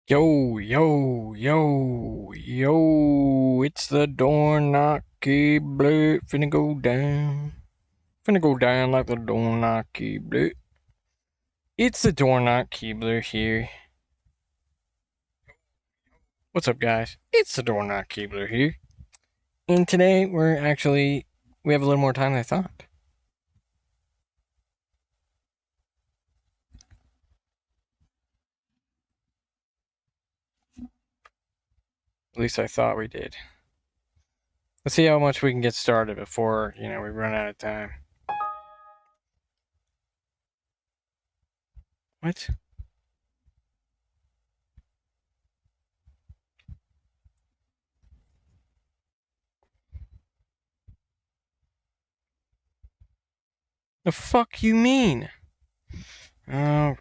Yo, yo, yo, yo, it's the Dorn Keebler. Finna go down. Finna go down like the Dorn Keebler. It's the Dorn Keebler here. What's up, guys? It's the Dorn Keebler here. And today we have a little more time than I thought. At least I thought we did. Let's see how much we can get started before, we run out of time. What? The fuck you mean? Alright.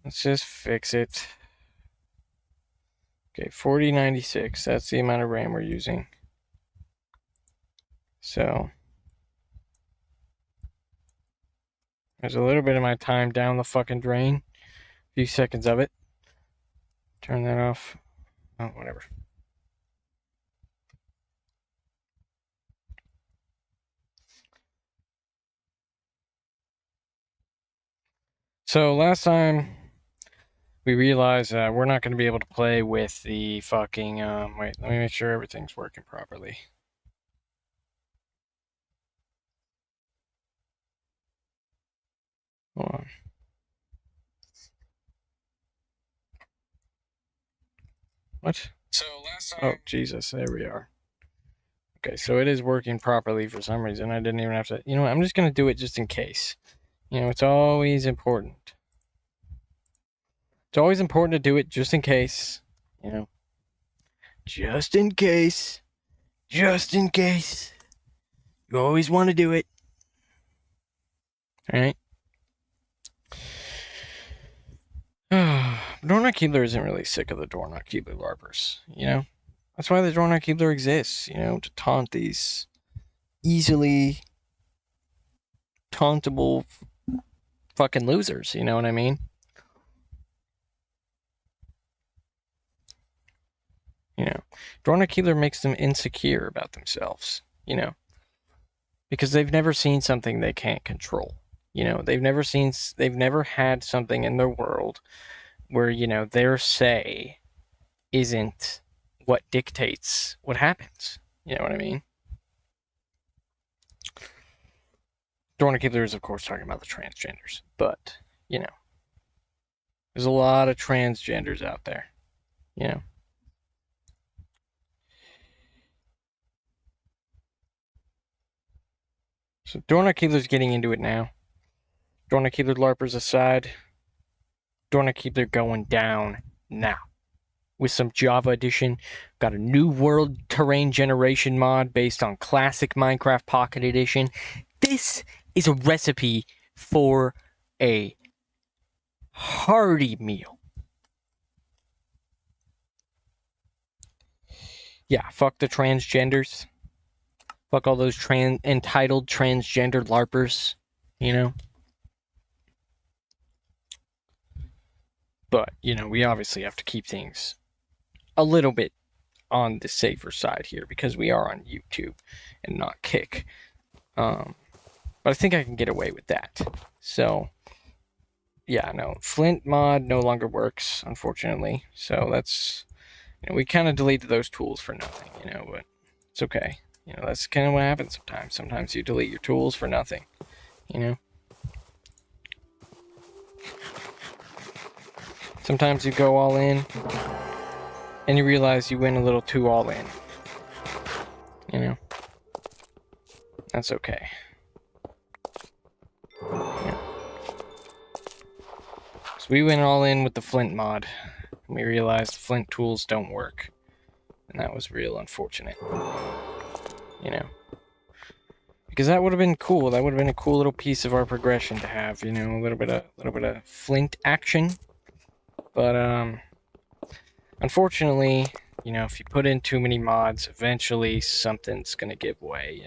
Let's just fix it. Okay, 4096. That's the amount of RAM we're using. So there's a little bit of my time down the fucking drain. A few seconds of it. Turn that off. Oh, whatever. So last time we realized we're not going to be able to play with the fucking. Wait, let me make sure everything's working properly. Hold on. What? So last time. Oh, Jesus. There we are. Okay, so it is working properly for some reason. I didn't even have to. You know what? I'm just going to do it just in case. It's always important. It's always important to do it just in case. Just in case. Just in case. You always want to do it. Alright? Dorn Keebler isn't really sick of the Dorn Keebler LARPers, That's why the Dorn Keebler exists, to taunt these easily tauntable fucking losers, you know what I mean? Dorn Keebler makes them insecure about themselves, because they've never seen something they can't control. They've never had something in their world where, their say isn't what dictates what happens. You know what I mean? Dorn Keebler is, of course, talking about the transgenders, but, there's a lot of transgenders out there, So Dorn Keebler's getting into it now. Dorn Keebler LARPers aside, Dorn Keebler going down now. With some Java Edition, got a new world terrain generation mod based on classic Minecraft Pocket Edition. This is a recipe for a hearty meal. Yeah, fuck the transgenders. Fuck all those entitled transgender LARPers, But, we obviously have to keep things a little bit on the safer side here because we are on YouTube and not Kick. But I think I can get away with that. So, yeah, no, Flint mod no longer works, unfortunately. So that's, we kind of deleted those tools for nothing, but it's okay. That's kind of what happens sometimes. Sometimes you delete your tools for nothing, Sometimes you go all in and you realize you went a little too all in. That's okay. So we went all in with the Flint mod. And we realized Flint tools don't work. And that was real unfortunate. Because that would have been cool. That would have been a cool little piece of our progression to have, a little bit of Flint action. But unfortunately, if you put in too many mods, eventually something's gonna give way,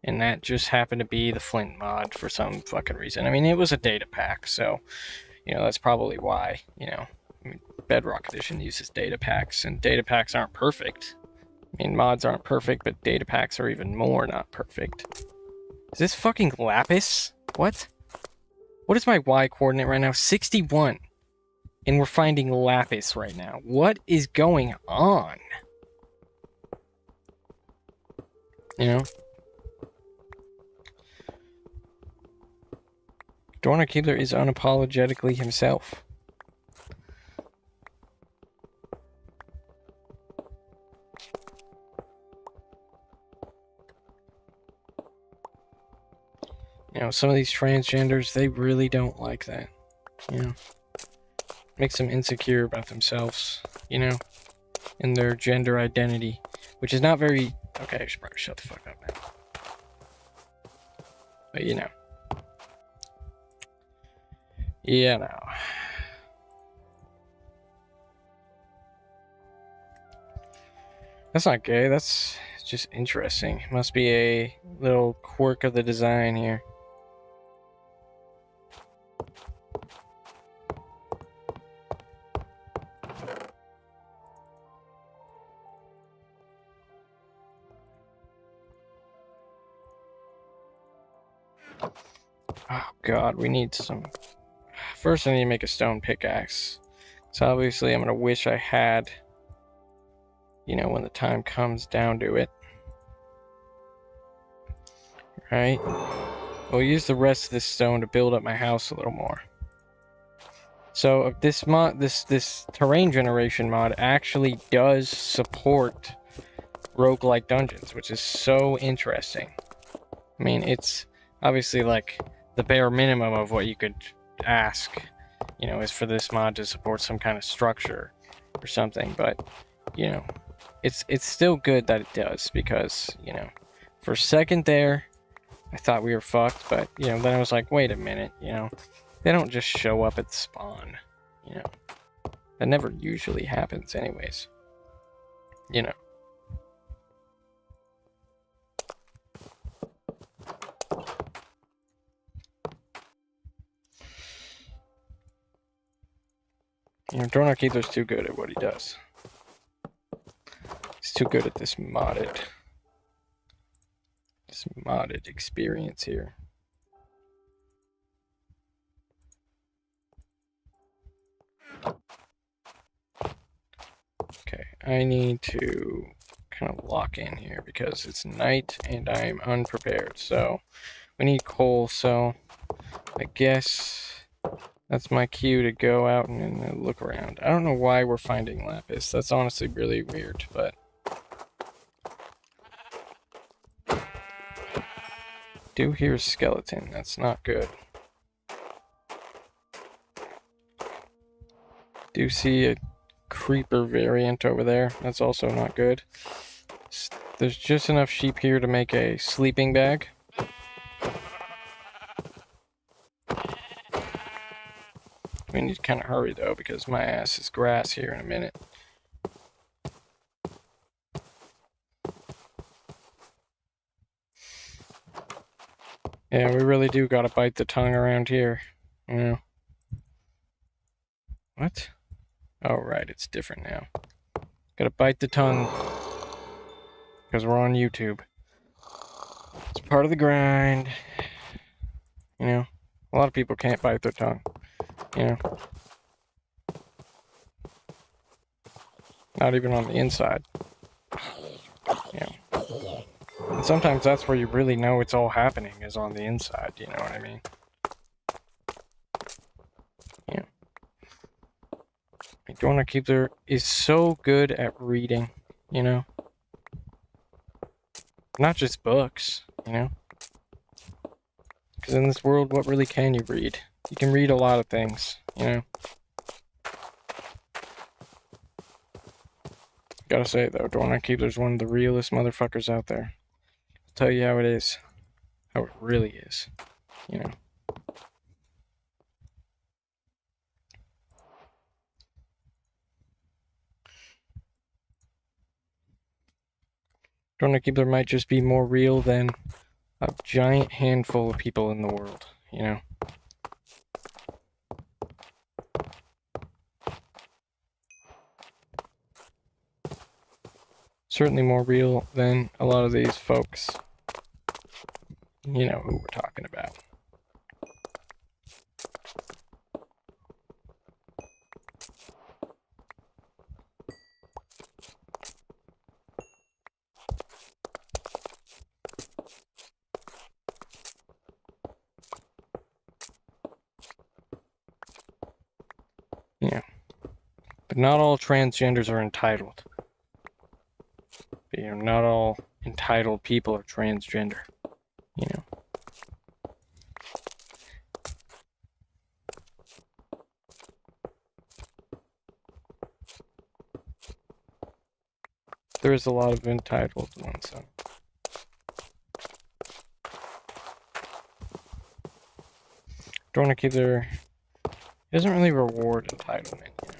And that just happened to be the Flint mod for some fucking reason. I mean, it was a data pack, so you know, that's probably why, you know, I mean, Bedrock Edition uses data packs, and data packs aren't perfect. I mean, mods aren't perfect, but data packs are even more not perfect. Is this fucking lapis? What? What is my Y coordinate right now? 61. And we're finding lapis right now. What is going on? You know? Dorn Keebler is unapologetically himself. You know, some of these transgenders, they really don't like that. You know? Makes them insecure about themselves, you know? And their gender identity. Which is not very... Okay, I should probably shut the fuck up now. But, you know. Yeah, no. That's not gay, that's just interesting. Must be a little quirk of the design here. Oh god, we need some... First I need to make a stone pickaxe. So obviously I'm gonna wish I had, you know, when the time comes down to it. Right? We'll use the rest of this stone to build up my house a little more. So this mod, this terrain generation mod actually does support roguelike dungeons, which is so interesting. I mean, it's obviously like the bare minimum of what you could ask, you know, is for this mod to support some kind of structure or something, but you know, it's still good that it does, because, you know, for a second there I thought we were fucked, but you know, then I was like, wait a minute, you know, they don't just show up at spawn, you know, that never usually happens anyways, you know. You know, Dorn Keebler's too good at what he does. He's too good at this modded experience here. Okay, I need to kind of lock in here because it's night and I'm unprepared. So we need coal, so I guess that's my cue to go out and look around. I don't know why we're finding lapis. That's honestly really weird, but... Do hear a skeleton. That's not good. Do see a creeper variant over there. That's also not good. There's just enough sheep here to make a sleeping bag. We need to kind of hurry though, because my ass is grass here in a minute. Yeah, we really do gotta bite the tongue around here. You know. What? Oh, right, it's different now. Gotta bite the tongue. Because we're on YouTube. It's part of the grind. You know, a lot of people can't bite their tongue. You know. Not even on the inside. You know. And sometimes that's where you really know it's all happening, is on the inside, you know what I mean? Yeah. Dorn Keebler is so good at reading, you know? Not just books, you know? Because in this world, what really can you read? You can read a lot of things, you know? Gotta say, though, Dorn Keebler's one of the realest motherfuckers out there. I'll tell you how it is. How it really is, you know? Dorn Keebler might just be more real than a giant handful of people in the world, you know? certainly more real than a lot of these folks. You know who we're talking about. Yeah. But not all transgenders are entitled. You know, not all entitled people are transgender. You know. There is a lot of entitled ones, so. Dornick doesn't really reward entitlement, you know.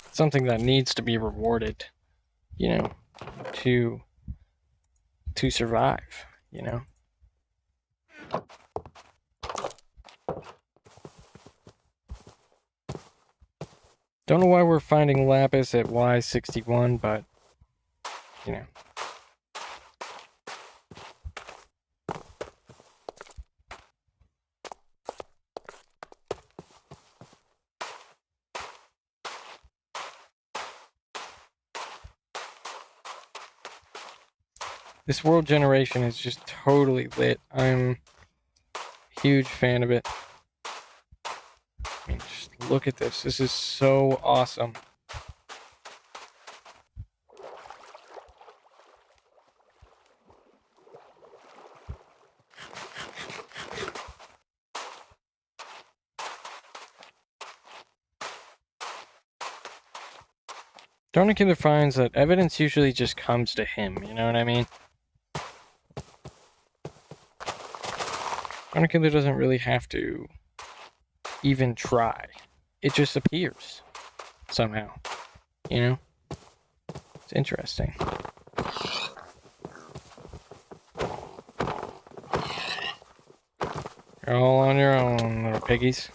It's something that needs to be rewarded, you know, to survive, you know. Don't know why we're finding lapis at Y61, but, you know. This world generation is just totally lit. I'm a huge fan of it. I mean, just look at this. This is so awesome. Dornick finds that evidence usually just comes to him, you know what I mean? Dornick doesn't really have to even try. It just appears somehow, you know? It's interesting. You're all on your own, little piggies.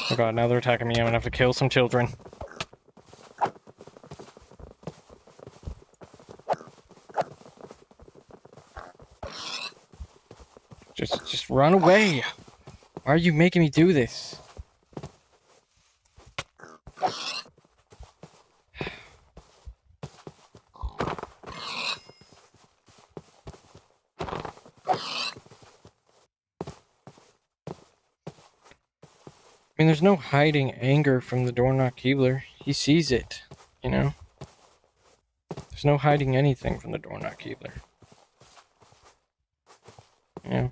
Oh god, now they're attacking me. I'm gonna have to kill some children. Just run away. Why are you making me do this? I mean, there's no hiding anger from the Dornoch-Keebler. He sees it, you know? There's no hiding anything from the Dornoch-Keebler. You know?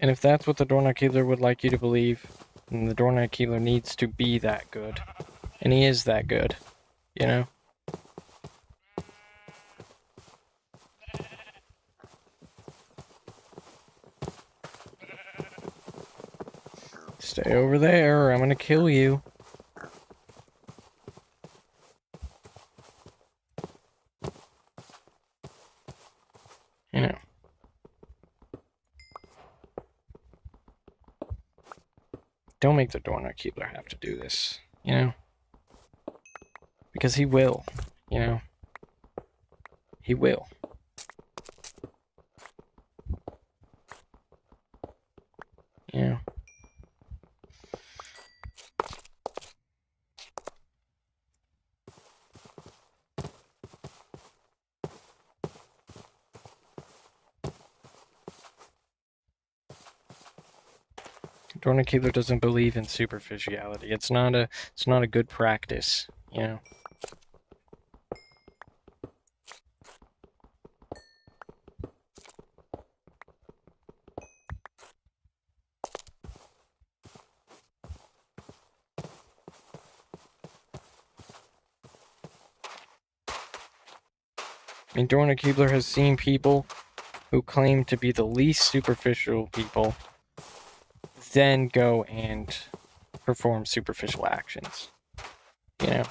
And if that's what the Dornoch-Keebler would like you to believe, then the Dornoch-Keebler needs to be that good. And he is that good, you know? Stay over there, or I'm gonna kill you. You know. Don't make the Dornoch-Keebler have to do this, you know? Because he will, you know? He will. You know? Dornoch-Keebler doesn't believe in superficiality. It's not a good practice, you know. I mean, Dornoch-Keebler has seen people who claim to be the least superficial people then go and perform superficial actions. You know?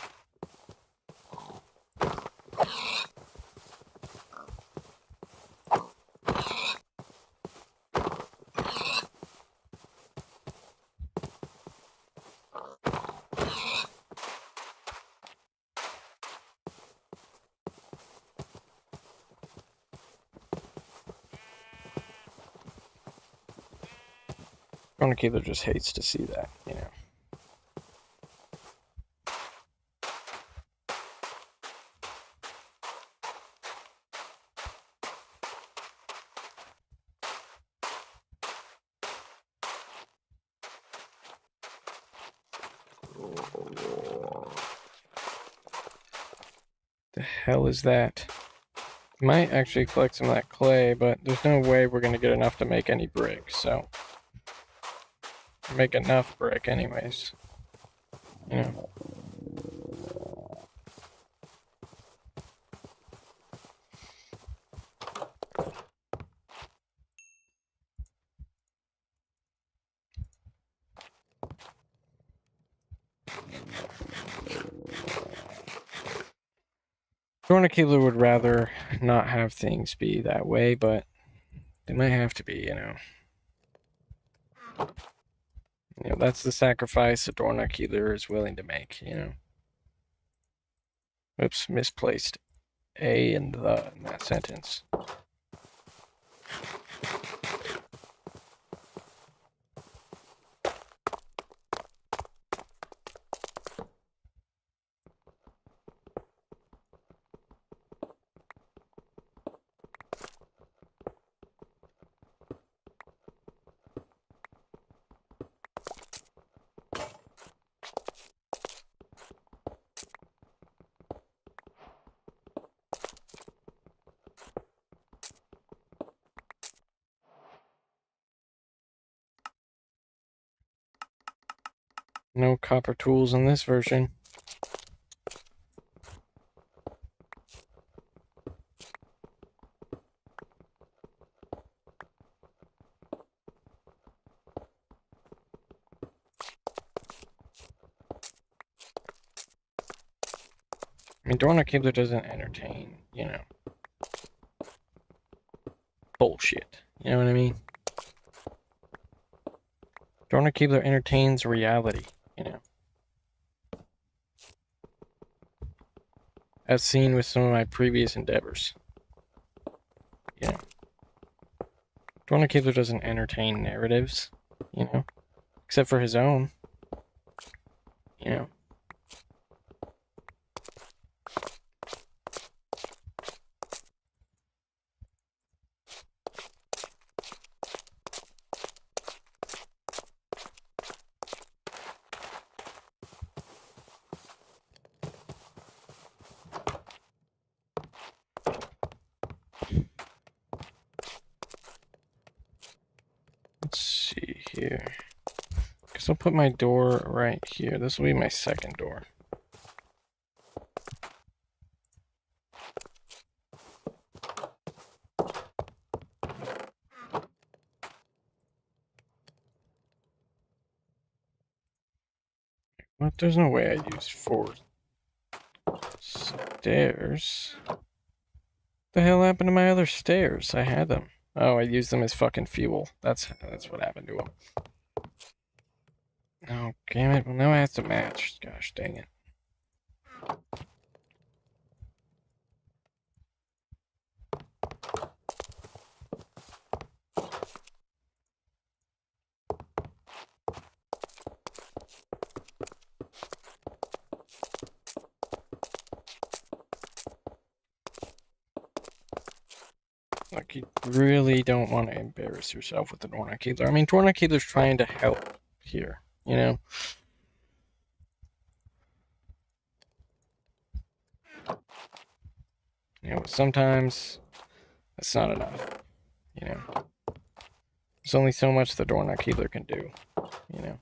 Dorn just hates to see that, you know. The hell is that? Might actually collect some of that clay, but there's no way we're gonna get enough to make any brick, so make enough brick anyways. You know. Dorn would rather not have things be that way, but they might have to be, you know. You know, that's the sacrifice a Dorn is willing to make, you know. Oops, misplaced A and the in that sentence. No copper tools in this version. I mean, Dorn doesn't entertain, you know, bullshit. You know what I mean? Dorn entertains reality, you know. As seen with some of my previous endeavors. You know. Dorn doesn't entertain narratives, you know, except for his own, you know. Let's see here. Guess I'll put my door right here. This will be my second door. What? There's no way I used 4 stairs. The hell happened to my other stairs? I had them. Oh, I used them as fucking fuel. That's what happened to them. Oh, damn it. Well, now it has to match. Gosh dang it. Like, you really don't want to embarrass yourself with the Dorn. I mean, Dorn trying to help here, you know? You know, sometimes that's not enough, you know? There's only so much the Dorn can do, you know?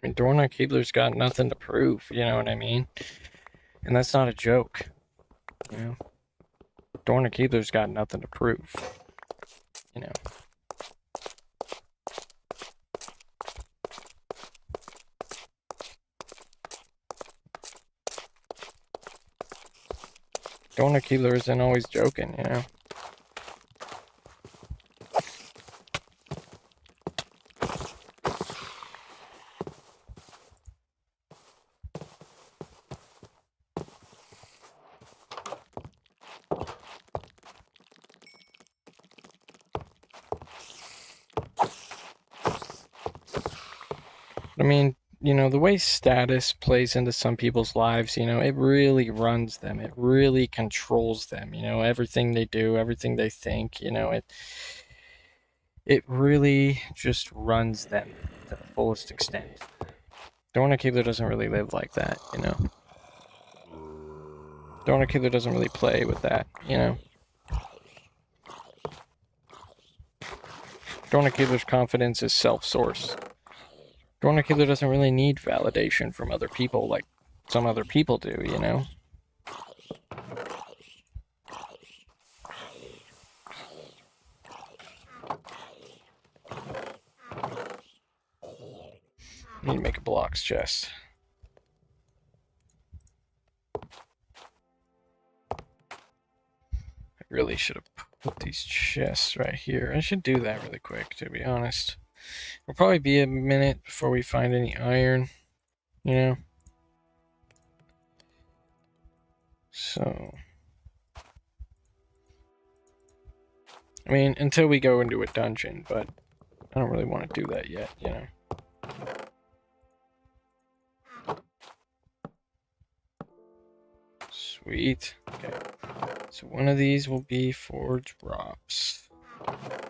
I mean, Dorn Keebler's got nothing to prove, you know what I mean? And that's not a joke, You know, Dorn Keebler's got nothing to prove. You know. Dorn Keebler isn't always joking, you know. I mean, you know, the way status plays into some people's lives, you know, it really runs them. It really controls them, you know, everything they do, everything they think, you know, it really just runs them to the fullest extent. Dorn Keebler doesn't really live like that, you know. Dorn Keebler doesn't really play with that, you know. Dorn Keebler's confidence is self-sourced. Dorn Keebler doesn't really need validation from other people like some other people do, you know. I need to make a blocks chest. I really should have put these chests right here. I should do that really quick, to be honest. It'll probably be a minute before we find any iron, you know. So, I mean, until we go into a dungeon, but I don't really want to do that yet, you know. Sweet. Okay. So one of these will be for drops.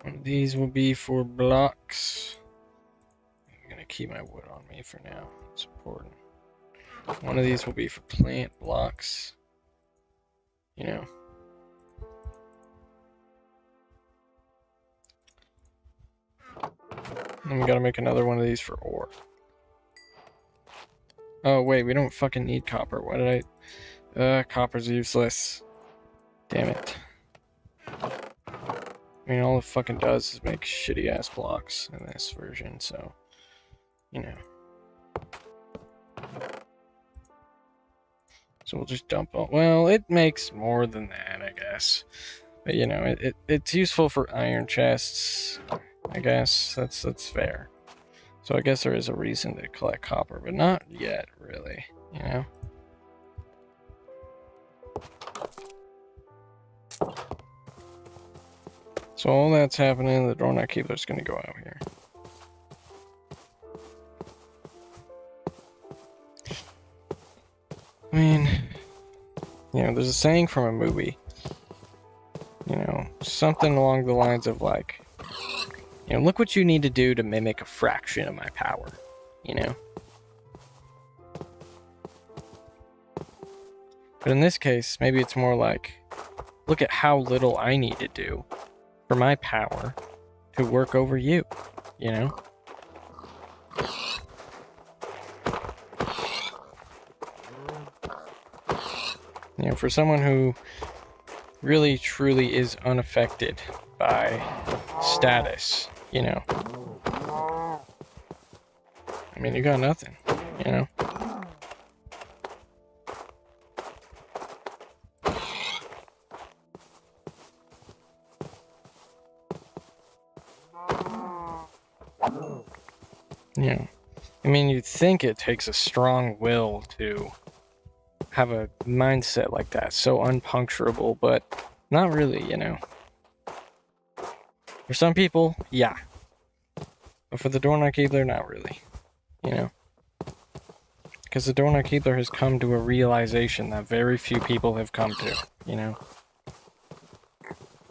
One of these will be for blocks. I'm gonna keep my wood on me for now. It's important. One of these will be for plant blocks. You know. Then we gotta make another one of these for ore. Oh wait, we don't fucking need copper. Why did I... copper's useless. Damn it. I mean, all it fucking does is make shitty ass blocks in this version, so... You know. So we'll just dump all... Well, it makes more than that, I guess. But, you know, it's useful for iron chests. I guess that's fair. So I guess there is a reason to collect copper, but not yet, really, you know? So all that's happening, the Dorn Keebler's gonna go out here. I mean, you know, there's a saying from a movie, you know, something along the lines of like, you know, look what you need to do to mimic a fraction of my power, you know? But in this case, maybe it's more like, look at how little I need to do for my power to work over you, you know? You know, for someone who really truly is unaffected by status, you know. I mean, you got nothing, you know. You know, I mean, you'd think it takes a strong will to have a mindset like that, so unpuncturable, but not really, you know. For some people, yeah. But for the Dorn Keebler, not really, you know. Because the Dorn Keebler has come to a realization that very few people have come to, you know.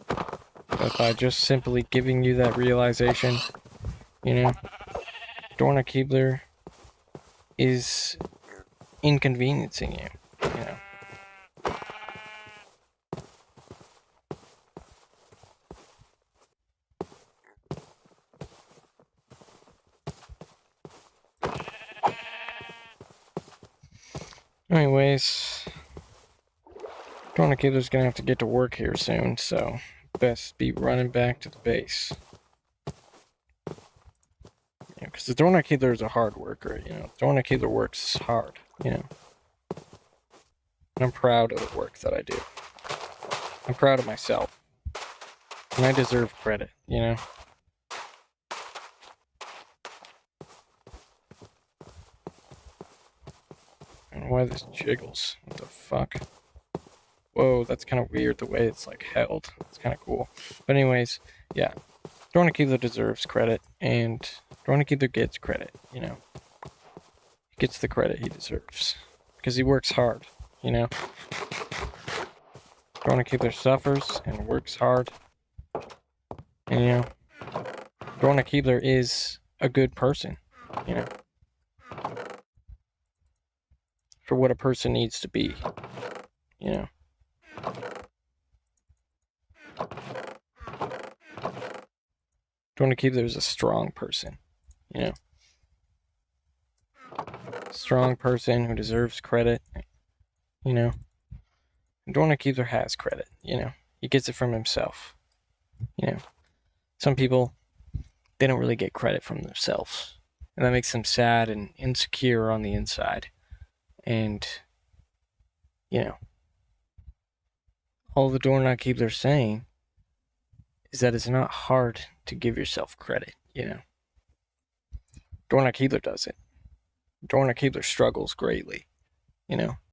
But by just simply giving you that realization, you know, Dorn Keebler is inconveniencing you, you know. Anyways, Dorn gonna have to get to work here soon, so best be running back to the base. Yeah, because the Dorn is a hard worker, you know. Dorn works hard, you know. And I'm proud of the work that I do. I'm proud of myself. And I deserve credit, you know. And why this jiggles? What the fuck? Whoa, that's kind of weird the way it's like held. It's kind of cool. But anyways, yeah. Dorn deserves credit, and Dorn gets credit, you know. He gets the credit he deserves. Because he works hard, you know. Dorn suffers and works hard. And, you know, Dorn is a good person, you know. For what a person needs to be, you know. Dorn is a strong person, you know. Strong person who deserves credit, you know. And Dorn has credit, you know. He gets it from himself, you know. Some people, they don't really get credit from themselves. And that makes them sad and insecure on the inside. And, you know, all the Dorn saying is that it's not hard to give yourself credit, you know. Dorn does it. Dorn struggles greatly, you know.